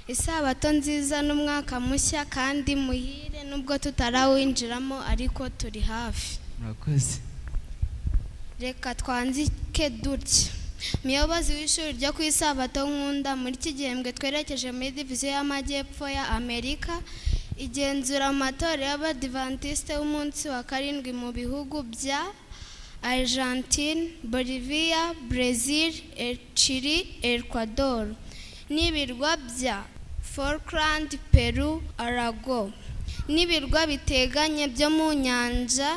Isabato nziza n'umwaka mushya kandi muhire nubwo tutarawinjiramo ariko turi hafi. Murakoze. Reka twanzike dutya. Umuyobozi w'ishuri ryo ku Isabato nkunda muri iki gihembwe twerekeje muri diviziyo y'Amajyepfo ya Amerika igenzura amatorero y'Abadiventiste umunsi wa Karindwi mu bihugu bya Argentine, Bolivia, Brazil, Chile, Ecuador n'ibirwa bya Falkland, Peru, Arago n'ibirwa biteganye byo mu nyanja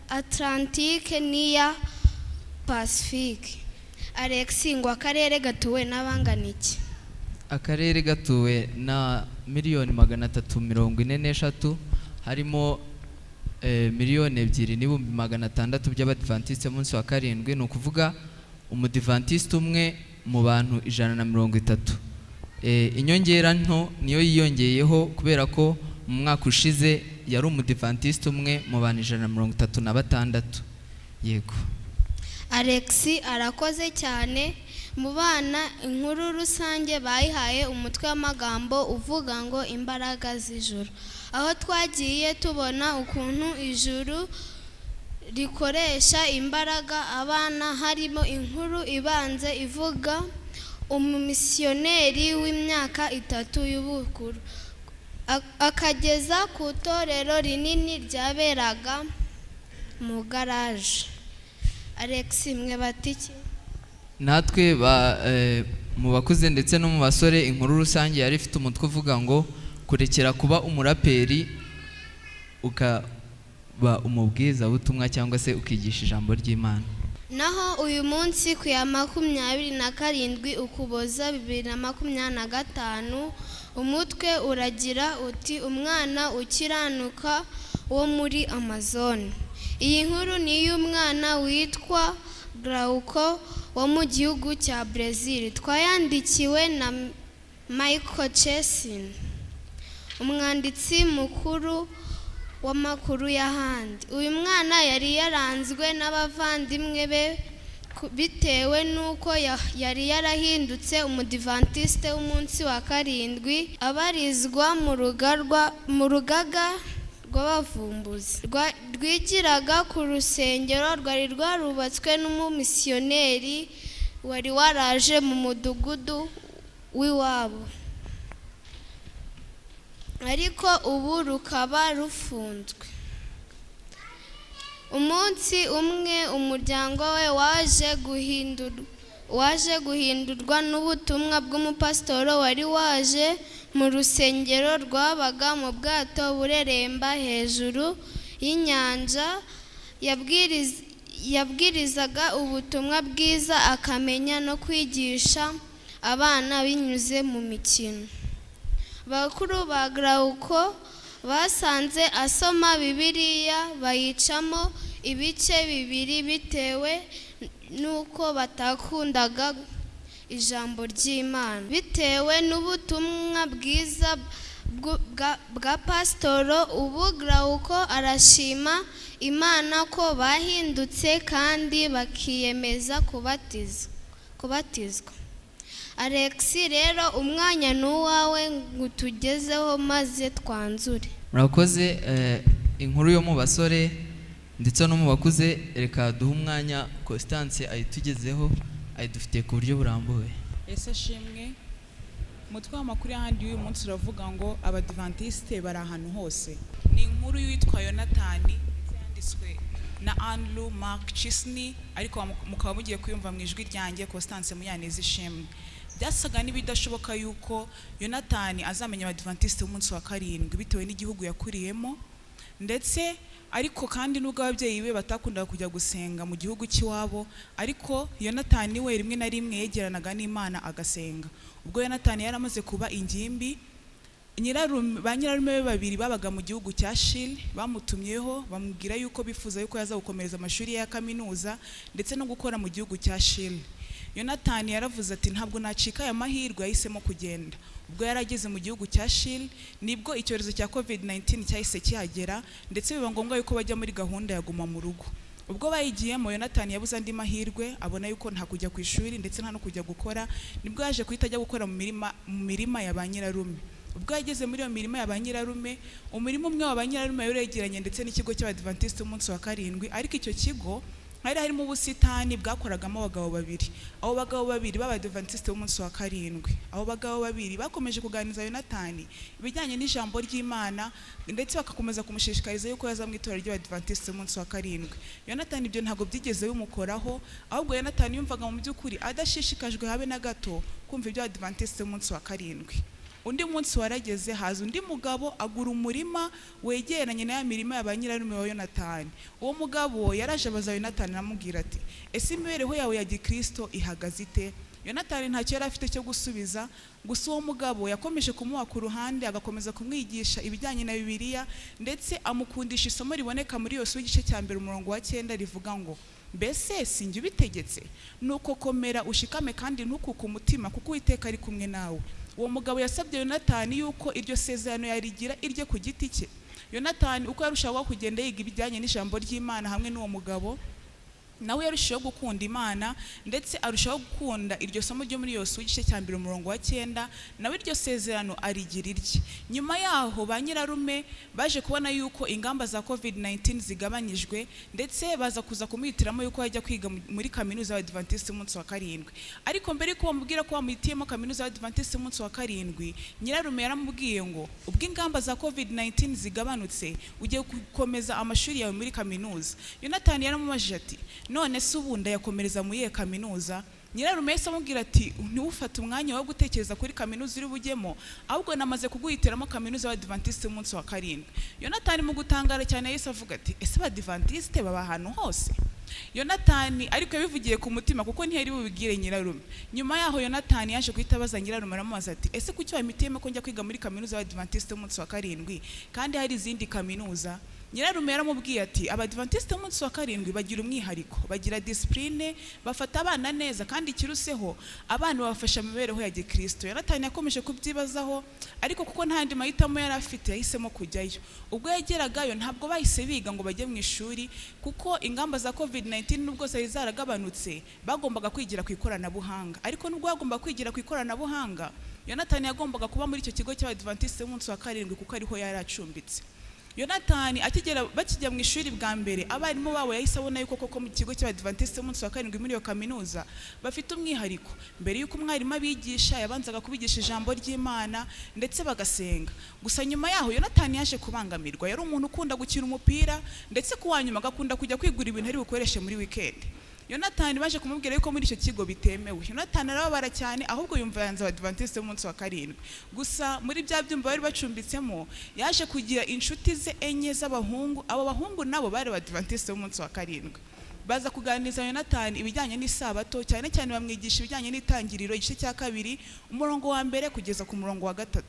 Atlantique n'iya Pacifique. Alex, ngo akarere gatuwe n'abangana iki? Akarere gatuwe na 343,043 harimo 2,200,600 by'Abadiventiste munsi wa Karindwi, ni ukuvuga umudiventiste umwe mu bantu 130. Inyongera nto niyo yiyongeyeho kubera ko mu mwaka ushize yari umudiventiste umwe mu bantu 136. Yego. Alex arakoze cyane. Mu bana inkuru rusange bayihaye umutwe w'amagambo uvuga ngo imbaraga z'ijuru, aho twagiye tubona ukuntu ijuru rikoresha imbaraga abana. Harimo inkuru ibanze ivuga umumisiyoneri w'imyaka 3 y'ubukuru akageza ku itorero rinini ryaberaga mu garaje. Alex, mwe batiki? Natwe mu bakuze ndetse no mu basore inkuru rusange yari ifite umutwe uvuga ngo kurekera kuba umuraperi ukaba umubwiza butumwa cyangwa se ukigisha ijambo ry'Imana. Naho uyu munsi ku ya 27 Ukuboza 2025 umutwe uragira uti umwana ukiranuka wo muri Amazon. Iyi nkuru ni y'umwana witwa Glauco wo mu gihugu cya Brazil. Twayandikiwe na Michael Chesin, umwanditsi mukuru w'amakuru y'ahandi. Uyu mwana yari yaranzwe n'abavandimwe be bitewe nuko yari yarahindutse umudiventiste w'umunsi wa Karindwi abarizwa mu rugaga rw'abavumbuzi rwigiraga ku rusengero rwari rwarubatswe n'umumisiyoneri wari waraje mu mudugudu w'iwabo, ariko ubu rukaba rufunzwe. Umunsi umwe umuryango we waje guhindurwa n'ubutumwa bw'umupasitoro wari waje mu rusengero rwabaga mu bwato bureremba hejuru y'inyanja. Yabwirizaga ubutumwa bwiza akamenya no kwigisha abana binyuze mu mikino. Bakuru ba Glauco basanze asoma Bibiliya bayicamo ibice bibiri bitewe nuko batakundaga ijambo ry'Imana. Bitewe n'ubutumwa bwiza bwa pasitoro, ubu Glauco arashima Imana ko bahindutse kandi bakiyemeza kubatizwa. Alex, rero umwanya n'uwawe ngutugezeho maze twanzure. Murakoze. Inkuru yo mu basore ndetse no mu bakuze reka duhe umwanya Constance ayitugezeho, ayidufitiye ku buryo burambuye. Ese shimwe. Umutwe w'amakuru y'ahandi uyu munsi uravuga ngo Abadiventiste bari ahantu hose. Ni inkuru y'uwitwa Yonatani yanditswe na Andrew Mark Chisney, ariko mukaba mugiye kuyumva mu ijwi ryanjye Constance Munyaneza Ishimwe. Byasaga n'ibidashoboka yuko Yonatani azamenya Abadiventiste umunsi wa Karindwi bitewe n'igihugu yakuriyemo, ndetse ariko kandi nubwo ababyeyi be batakundaga kujya gusenga mu gihugu cy'iwabo, ariko Yonatani we rimwe na rimwe yegeranaga n'Imana agasenga. Ubwo Yonatani yari amaze kuba ingimbi, ba nyirarume be babiri babaga mu gihugu cya Chile bamutumyeho bamubwira yuko bifuza yuko yaza gukomereza amashuri ya kaminuza ndetse no gukora mu gihugu cya Chile. Yonatani yaravuze ati ntabwo nacika aya mahirwe, yahisemo kugenda. Ubwo yarageze mu gihugu cya Chile nibwo icyorezo cya COVID-19 cyahise kihagera, ndetse biba ngombwa yuko bajya muri gahunda ya guma mu rugo. ubwo bayigiyemo Yonatani yabuze andi mahirwe, abona yuko nta kujya ku ishuri ndetse nta no kujya gukora, nibwo yaje kuhita ajya gukora mu mirima ya ba nyirarume. Ubwo yageze muri iyo mirima ya ba nyirarume, umurima umwe wa ba nyirarume yaregeranye ndetse n'ikigo cy'Abadiventiste umunsi wa karindwi, ariko icyo kigo hari harimo ubusitani bwakoragamo abagabo babiri. Abo bagabo babiri b'Abadiventiste umunsi wa karindwi, abo bagabo babiri bakomeje kuganiriza Yonatani ibijyanye n'ijambo ry'Imana ndetse bakakomeza kumushishikariza yuko yaza mu itorero ry'Abadiventiste umunsi wa karindwi. Yonatani ibyo ntabwo byigeze bimukoraho, ahubwo Yonatani yumvaga mu by'ukuri adashishikajwe habe na gato kumva iby'Abadiventiste umunsi wa karindwi. Undi munsi warageze, haza undi mugabo agura umurima wegeranye na ya mirima ya ba nyirarume wa Yonatani. Uwo mugabo yaraje abaza Yonatani aramubwira ati, ese imibereho yawe ya gikristo ihagaze ite? Yonatani ntacyo yari afite cyo gusubiza, gusa uwo mugabo yakomeje kumuha ku ruhande, agakomeza kumwigisha ibijyanye na Bibiliya ndetse amukundisha isomo riboneka muri Yosuwa igice cya 1 umurongo wa 9 rivuga ngo, mbese sinjye ubitegetse, nuko komera ushikame kandi ntukuke umutima kuko Uwiteka ari kumwe nawe. Uwo mugabo yasabye Yonatani yuko iryo sezerano yarigira irye ku giti cye. Yonatani uko yarushaho kugenda yiga ibijyanye n'ijambo ry'Imana hamwe n'uwo mugabo, nawe yarushaho gukunda Imana ndetse arushaho gukunda iryo somo ryo muri Yosuwa igice cya 1 umurongo wa 9, nawe iryo sezerano arigira irye. Nyuma yaho ba nyirarume baje kubona yuko ingamba za COVID-19 zigabanyijwe ndetse baza kuza kumuhitiramo yuko yajya kwiga muri kaminuza y'Abadiventiste umunsi wa karindwi. Ariko mbere ko bamubwira ko bamuhitiyemo kaminuza y'Abadiventiste umunsi wa karindwi, nyirarume yaramubwiye ngo ubwo ingamba za COVID-19 zigabanutse ugiye gukomeza amashuri yawe muri kaminuza. Yonatani yaramubajije ati, none se ubundi yakomereza mu iyihe kaminuza? Nyirarume yahise amubwira ati, ntiwufate umwanya wo gutekereza kuri kaminuza uri bujyemo, ahubwo namaze kuguhitiramo kaminuza y'Abadiventiste umunsi wa karindwi. Yonatani mu gutangara cyane yahise avuga ati, ese Abadiventiste baba ahantu hose? Yonatani ariko yabivugiye ku mutima kuko ntiyari bubigire nyirarume. Nyuma yaho Yonatani yaje guhita abaza nyirarume aramubaza ati, ese kuki wamitiyemo ko njya kwiga muri kaminuza y'Abadiventiste umunsi wa karindwi kandi hari izindi kaminuza? Nyirarume yaramubwiye ati, Abadiventiste umunsi wa karindwi bagira umwihariko, bagira discipline, bafata abana neza kandi kiruseho abana babafasha mu mibereho ya gikristo. Yonatani yakomeje kubyibazaho, ariko kuko ntandi mahitamo yari afite yahisemo kujyayo. Ubwo yageragayo ntabwo bahise biga ngo bajye mu ishuri kuko ingamba za COVID-19 nubwo zari zaragabanutse bagombaga kwigira ku ikoranabuhanga. Ariko nubwo bagomba kwigira ku ikoranabuhanga, Yonatani yagombaga kuba muri icyo kigo cy'Abadiventiste umunsi wa karindwi kuko ariho yari acumbitse. Yonatani bakijya mu ishuri bwa mbere, abarimu babo yahise abona yuko koko mu kigo cy'Abadiventiste umunsi wa karindwi muri iyo kaminuza bafite umwihariko. Mbere yuko umwarimu abigisha yabanzaga kubigisha ijambo ry'Imana ndetse bagasenga. Gusa nyuma yaho Yonatani yaje kubangamirwa. Yari umuntu ukunda gukina umupira ndetse kuwanyuma agakunda kujya kwigura ibintu ari bukoreshe muri weekend. Yonatani baje kumubwira yuko muri icyo kigo bitemewe. Yonatani arababara cyane, ahubwo yumva yanze Abadiventiste umunsi wa karindwi. Gusa muri bya byumba bari bacumbitsemo yaje kugira inshuti ze enye z'abahungu. Abo bahungu nabo bari Abadiventiste umunsi wa karindwi. Baza kuganiriza Yonatani ibijyanye n'isabato, cyane cyane bamwigisha ibijyanye n'itangiriro igice cya 2 umurongo wa 1 kugeza ku murongo wa 3.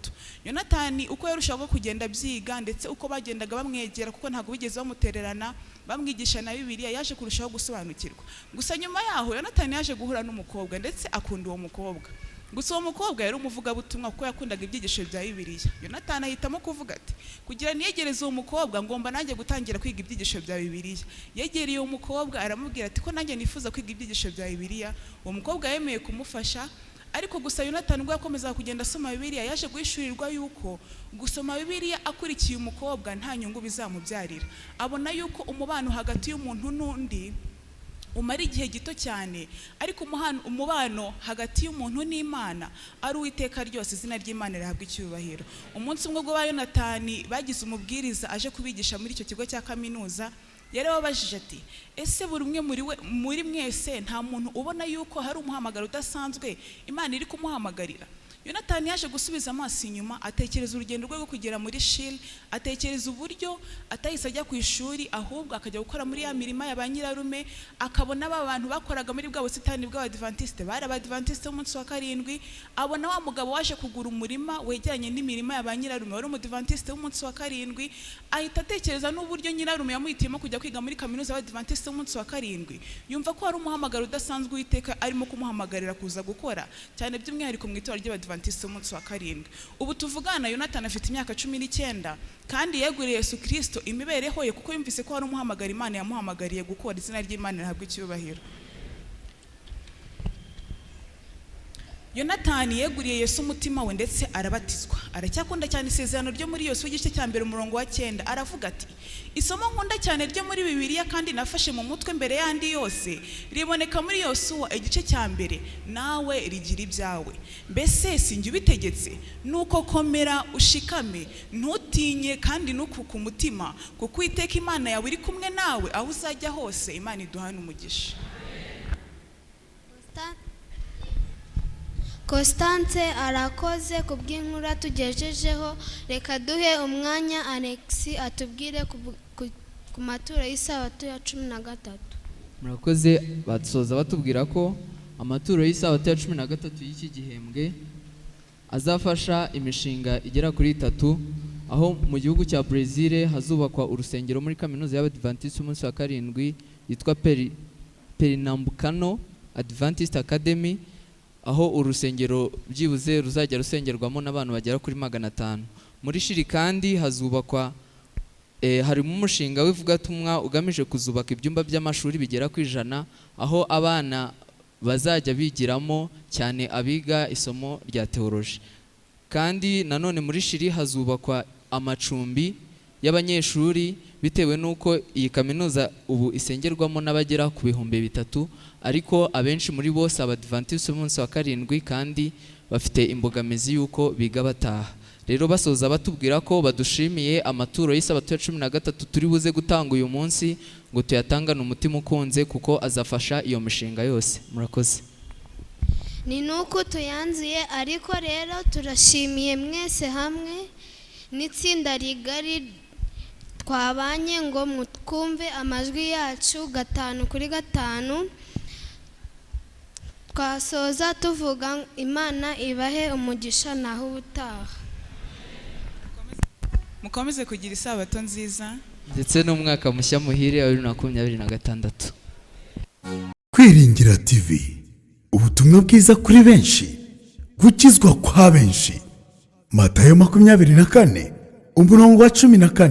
Yonatani uko yarushaho kugenda byiga ndetse uko bagendaga bamwegera kuko ntago bigeze bamutererana, bamwigisha na Bibiliya, yaje kurushaho gusobanukirwa. Gusa nyuma yaho Yonatani yaje guhura n'umukobwa ndetse akunda uwo mukobwa. Gusa uwo mukobwa yari umuvugabutumwa kuko yakundaga ibyigisho bya Bibiliya. Yonatani ahitamo kuvuga ati, kugira niyegereze uwo mukobwa ngomba nanjye gutangira kwiga ibyigisho bya Bibiliya. Yegereye uwo mukobwa aramubwira ati, ko nanjye nifuza kwiga ibyigisho bya Bibiliya. Uwo mukobwa yemeye kumufasha, ariko gusa Yonatani ubwo yakomeza kugenda asoma Bibiliya yaje guhishurirwa yuko gusoma Bibiliya akurikiye umukobwa nta nyungu bizamubyarira. Abona yuko umubano hagati y'umuntu n'undi umara igihe gito cyane, ariko umubano hagati y'umuntu n'Imana ari Uwiteka ryose, izina ry'Imana rihabwa icyubahiro. Umunsi umwe ubwo ba Yonatani bagize umubwiriza aje kubigisha muri icyo kigo cya kaminuza, yarababajije ati, ese buri umwe muri mwese nta muntu ubona yuko hari umuhamagaro udasanzwe Imana iri kumuhamagarira? Yonatani yaje gusubiza amaso inyuma, atekereza urugendo rwe rwo kugera muri Shili, atekereza uburyo atahise ajya ku ishuri ahubwo akajya gukora muri ya mirima ya ba nyirarume. Akabona aba bantu bakoraga muri bwa busitani bw'Abadiventiste bari Abadiventiste umunsi wa karindwi. Abona wa mugabo waje kugura umurima wegeranye n'imirima ya ba nyirarume wari Umudiventiste umunsi wa karindwi. Ahita atekereza n'uburyo nyirarume yamuhitiyemo kujya kwiga muri kaminuza y'Abadiventiste umunsi wa karindwi. Yumva ko hari umuhamagaro udasanzwe Uwiteka arimo kumuhamagarira kuza gukora, cyane by'umwihariko mu itorero ry'Abadiventiste w'Abadiventiste umunsi wa karindwi. Ubu tuvugana Yonatani afite imyaka 19 kandi yeguriye Yesu Kristo imibereho ye kuko yumvise ko hari umuhamagara Imana yamuhamagariye gukora izina ry'Imana rihabwa icyubahiro. Yonatani yeguriye Yesu umutima we ndetse arabatizwa. Aracyakunda cyane isezerano ryo muri Yosuwa igice cya 1 umurongo wa 9. Aravuga ati, isomo nkunda cyane ryo muri Bibiliya kandi nafashe mu mutwe mbere yandi yose riboneka muri Yosuwa igice cya 1, nawe rigira ibyawe. Mbese sinjye ubitegetse, nuko komera ushikame, ntutinye kandi nukuka umutima, kuko Uwiteka Imana yawe iri kumwe nawe aho uzajya hose. Imana iduhane umugisha. Constance arakoze kubw'inkuru tugejejeho. Reka duhe umwanya Alexi atubwire ku maturo y'Isabato ya 13. Murakoze. Badusoza batubwira ko amaturo y'Isabato ya 13 y'iki gihembwe azafasha imishinga igera kuri 3, aho mu gihugu cya Brazil hazubakwa urusengero muri kaminuza y'Abadiventiste umunsi wa karindwi yitwa Pernambucano Adventist Academy, aho urusengero byibuze ruzajya rusengerwamo n'abantu bagera kuri 500. Muri Shiri kandi hazubakwa harimo umushinga w'ivugatumwa ugamije kuzubaka ibyumba by'amashuri bigera ku 100, aho abana bazajya bigiramo cyane abiga isomo rya teoloji. Kandi nanone muri Shiri hazubakwa amacumbi y'abanyeshuri bitewe nuko iyi kaminuza ubu isengerwamo n'abagera ku 3,000, ariko abenshi muri bose Abadiventiste umunsi wa karindwi kandi bafite imbogamizi yuko biga bataha. Rero basoza batubwira ko badushimiye amaturo y'Isabato ya 13 turi buze gutanga uyu munsi, ngo tuyatangane umutima ukunze kuko azafasha iyo mishinga yose. Murakoze. Ni nuko tuyanzuye, ariko rero turashimiye mwese hamwe n'itsinda rigari twabanye ngo mutwumve amajwi yacu 5 kuri 5. Twasoza tuvuga Imana ibahe umugisha naho ubutaha. Mukomeze kugira Isabato nziza ndetse n'umwaka mushya muhire wa 2026. Kwiringira TV, ubutumwa bwiza kuri benshi, gukizwa kwa benshi. Matayo 24 umurongo wa 14.